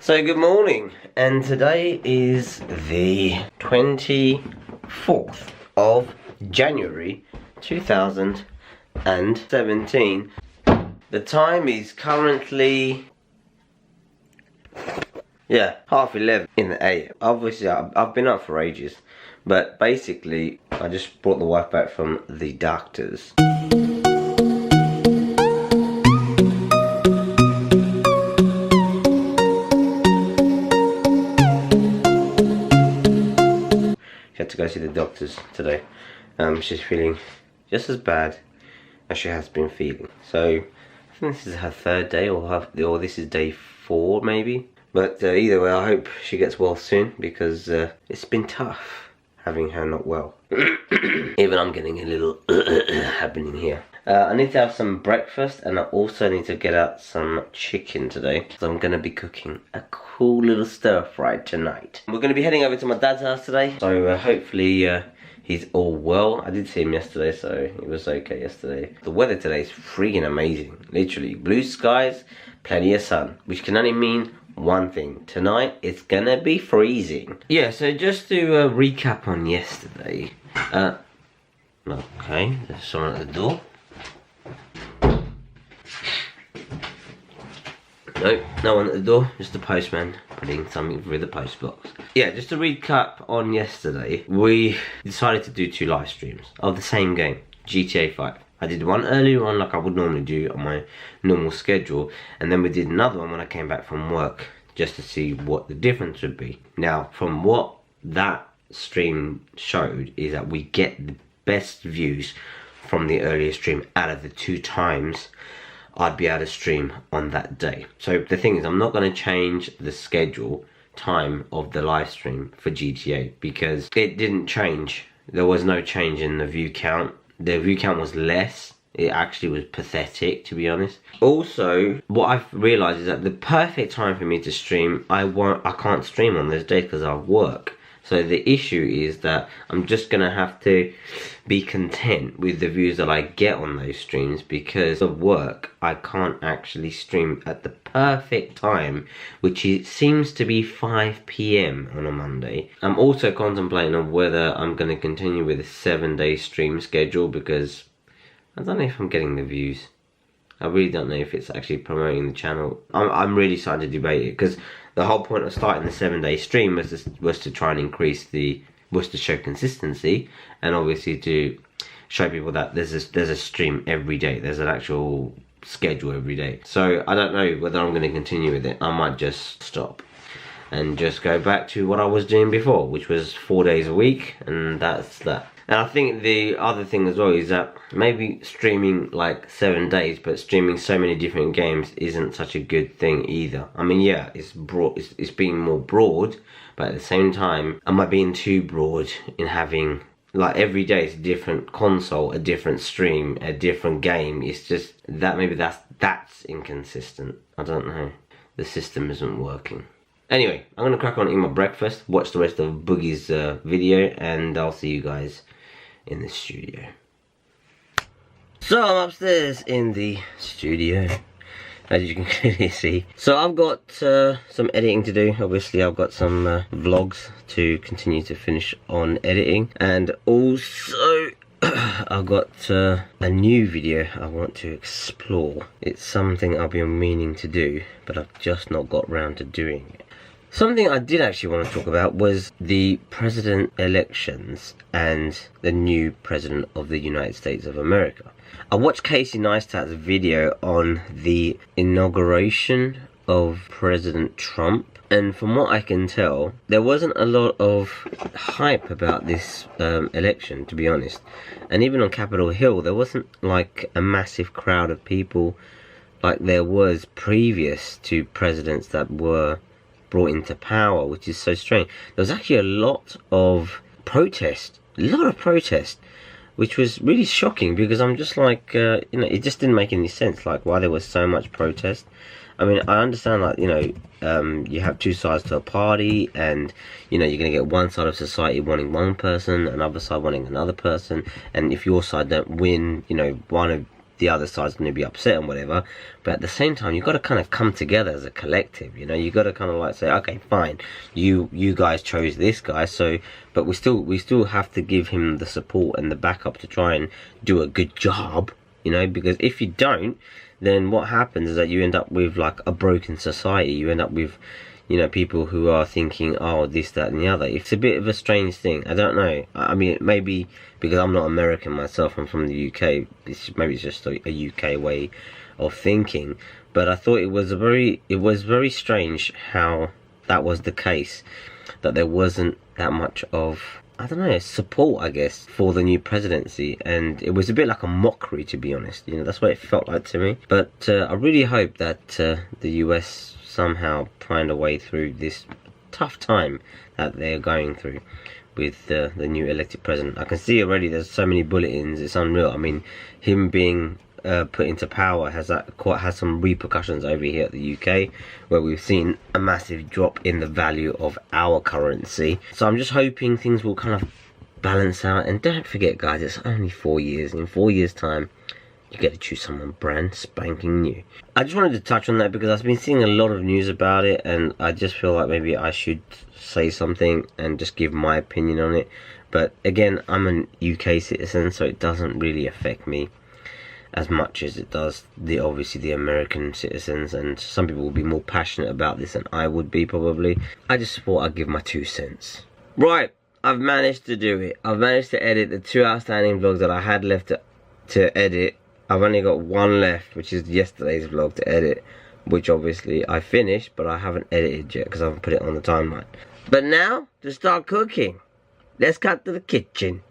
So good morning, and today is the 24th of January 2017. The time is currently 11:30 in the AM. Obviously I've been up for ages, but basically I just brought the wife back from the doctors. She had to go see the doctors today. She's feeling just as bad as she has been feeling. So I think this is her third day, or this is day 4 maybe. But either way, I hope she gets well soon, because it's been tough having her not well. Even I'm getting a little happening here. I need to have some breakfast, and I also need to get out some chicken today. So I'm going to be cooking a cool little stir fry tonight. We're going to be heading over to my dad's house today. So hopefully he's all well. I did see him yesterday, so it was okay yesterday. The weather today is freaking amazing. Literally, blue skies, plenty of sun. Which can only mean one thing: tonight it's gonna be freezing. Yeah, so just to recap on yesterday. Okay, there's someone at the door. Nope, no one at the door, just the postman putting something through the post box. Yeah, just to recap on yesterday, we decided to do 2 live streams of the same game, GTA5. I did one earlier on like I would normally do on my normal schedule, and then we did another one when I came back from work, just to see what the difference would be. Now, from what that stream showed is that we get the best views from the earlier stream out of the 2 times I'd be able to stream on that day. So the thing is, I'm not going to change the schedule time of the live stream for GTA, because it didn't change. There was no change in the view count. The view count was less. It actually was pathetic, to be honest. Also, what I've realised is that the perfect time for me to stream, I can't stream on those days because I work. So the issue is that I'm just going to have to be content with the views that I get on those streams, because of work I can't actually stream at the perfect time, which seems to be 5 PM on a Monday. I'm also contemplating on whether I'm going to continue with a 7-day stream schedule, because I don't know if I'm getting the views. I really don't know if it's actually promoting the channel. I'm really starting to debate it, because the whole point of starting the 7-day stream was to try and increase was to show consistency, and obviously to show people that there's a stream every day. There's an actual schedule every day. So I don't know whether I'm going to continue with it. I might just stop and just go back to what I was doing before, which was 4 days a week, and that's that. And I think the other thing as well is that maybe streaming like 7 days, but streaming so many different games isn't such a good thing either. I mean, yeah, it's being more broad, but at the same time, am I being too broad in having like every day it's a different console, a different stream, a different game? It's just that maybe that's inconsistent. I don't know. The system isn't working. Anyway, I'm gonna crack on eating my breakfast, watch the rest of Boogie's video, and I'll see you guys in the studio. So I'm upstairs in the studio, as you can clearly see. So I've got some editing to do. Obviously I've got some vlogs to continue to finish on editing, and also I've got a new video I want to explore. It's something I've been meaning to do, but I've just not got round to doing it. Something I did actually want to talk about was the president elections and the new president of the United States of America. I watched Casey Neistat's video on the inauguration of President Trump, and from what I can tell, there wasn't a lot of hype about this election, to be honest. And even on Capitol Hill, there wasn't like a massive crowd of people like there was previous to presidents that were brought into power, which is so strange. There was actually a lot of protest, which was really shocking, because I'm just like, it just didn't make any sense, like why there was so much protest. I mean, I understand, like, you have 2 sides to a party, and you're going to get one side of society wanting one person, another side wanting another person, and if your side don't win, one of the other side's going to be upset and whatever. But at the same time, you've got to kind of come together as a collective, you know. You've got to kind of like say, okay, fine, you guys chose this guy, so, but we still have to give him the support and the backup to try and do a good job, you know, because if you don't, then what happens is that you end up with like a broken society. You end up with, you know, people who are thinking, oh, this, that, and the other. It's a bit of a strange thing. I don't know. I mean, maybe because I'm not American myself, I'm from the UK. Maybe it's just a UK way of thinking. But I thought it was very strange how that was the case. That there wasn't that much of, I don't know, support, I guess, for the new presidency, and it was a bit like a mockery, to be honest. You know, that's what it felt like to me. But I really hope that the US somehow find a way through this tough time that they're going through with the new elected president. I can see already there's so many bulletins, it's unreal. I mean, him being put into power has some repercussions over here at the UK, where we've seen a massive drop in the value of our currency. So I'm just hoping things will kind of balance out. And don't forget, guys, it's only 4 years. In 4 years time, you get to choose someone brand spanking new. I just wanted to touch on that because I've been seeing a lot of news about it, and I just feel like maybe I should say something and just give my opinion on it. But again, I'm an UK citizen, so it doesn't really affect me as much as it does obviously the American citizens, and some people will be more passionate about this than I would be probably. I just thought I'd give my 2 cents. Right, I've managed to do it. I've managed to edit the 2 outstanding vlogs that I had left to edit. I've only got 1 left, which is yesterday's vlog to edit, which obviously I finished, but I haven't edited yet because I haven't put it on the timeline. But now, to start cooking, let's cut to the kitchen.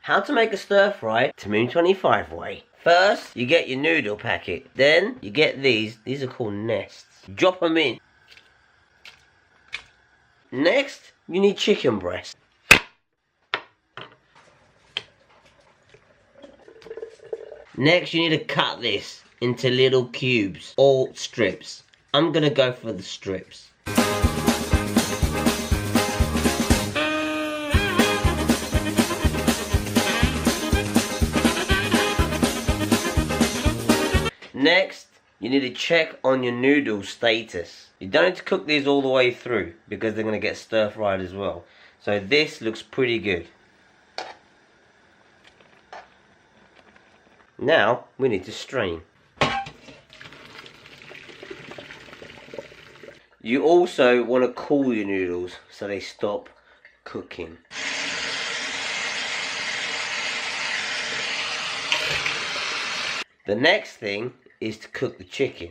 How to make a stir fry Moon 25 way. First, you get your noodle packet. Then, you get these. These are called nests. Drop them in. Next, you need chicken breast. Next, you need to cut this into little cubes or strips. I'm gonna go for the strips. Next, you need to check on your noodle status. You don't need to cook these all the way through because they're going to get stir fried as well. So this looks pretty good. Now, we need to strain. You also want to cool your noodles so they stop cooking. The next thing is to cook the chicken.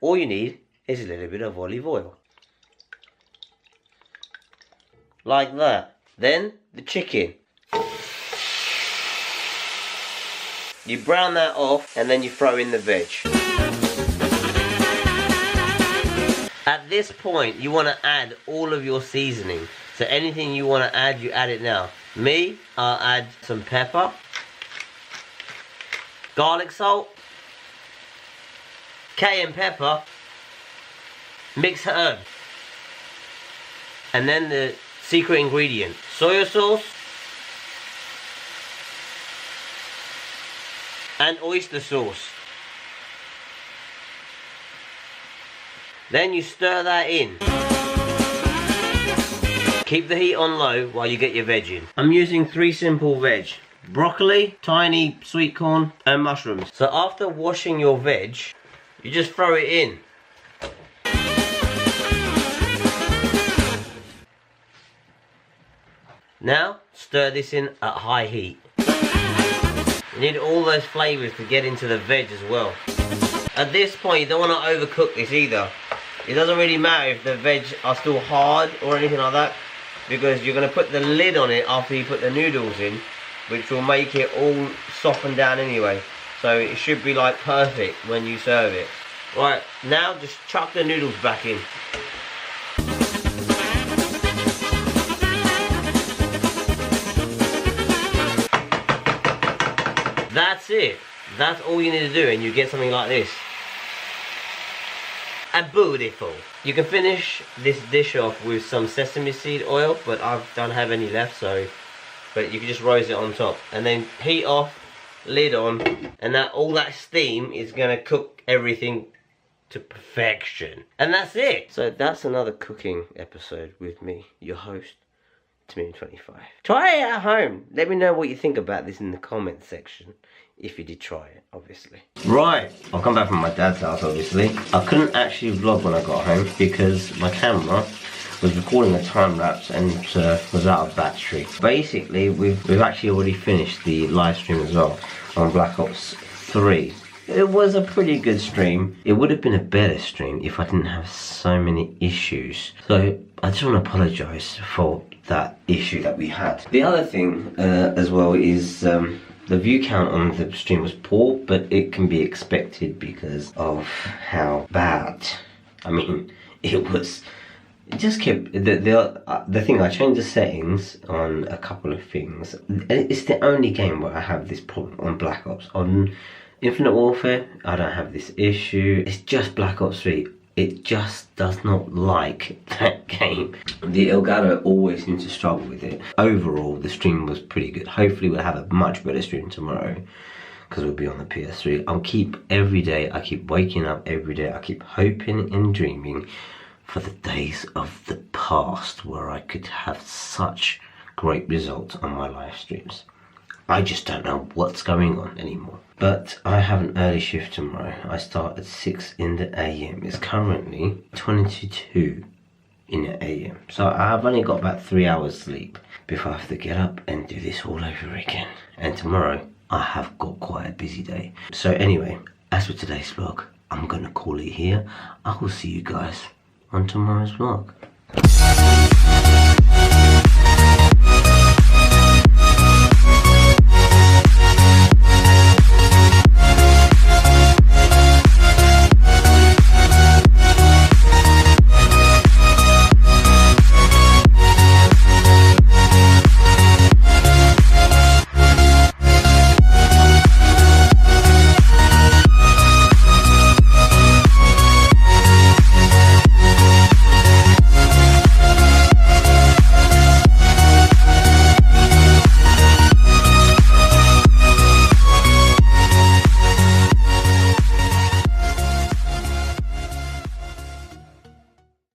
All you need is a little bit of olive oil. Like that. Then the chicken. You brown that off and then you throw in the veg. At this point you want to add all of your seasoning. So anything you want to add, you add it now. Me, I'll add some pepper, garlic salt, cayenne pepper, mixed herb, and then the secret ingredient, soy sauce and oyster sauce. Then you stir that in. Keep the heat on low while you get your veg in. I'm using 3 simple veg: broccoli, tiny sweet corn and mushrooms. So after washing your veg, you just throw it in. Now, stir this in at high heat. You need all those flavours to get into the veg as well. At this point, you don't want to overcook this either. It doesn't really matter if the veg are still hard or anything like that, because you're going to put the lid on it after you put the noodles in, which will make it all soften down anyway. So it should be like perfect when you serve it. Right, now just chuck the noodles back in. That's it. That's all you need to do and you get something like this. And beautiful. You can finish this dish off with some sesame seed oil, but I don't have any left, so but you can just roast it on top and then heat off lid on, and that all that steam is gonna cook everything to perfection. And that's it. So that's another cooking episode with me, your host, Timmy25. Try it at home. Let me know what you think about this in the comment section. If you did try it, obviously. Right, I'll come back from my dad's house, obviously. I couldn't actually vlog when I got home because my camera was recording a time lapse and was out of battery. Basically, we've actually already finished the live stream as well on Black Ops 3. It was a pretty good stream. It would have been a better stream if I didn't have so many issues. So I just want to apologise for that issue that we had. The other thing as well is the view count on the stream was poor, but it can be expected because of how bad. I mean, it was. It just kept the thing. I changed the settings on a couple of things. It's the only game where I have this problem on Black Ops. On Infinite Warfare, I don't have this issue. It's just Black Ops 3. It just does not like that game. The Elgato always seems to struggle with it. Overall, the stream was pretty good. Hopefully we'll have a much better stream tomorrow because we'll be on the PS3. I keep waking up every day. I keep hoping and dreaming for the days of the past where I could have such great results on my live streams. I just don't know what's going on anymore. But I have an early shift tomorrow. I start at 6 in the AM. It's currently 22 in the AM. So I've only got about 3 hours sleep before I have to get up and do this all over again. And tomorrow I have got quite a busy day. So anyway, as for today's vlog, I'm gonna call it here. I will see you guys on tomorrow's vlog.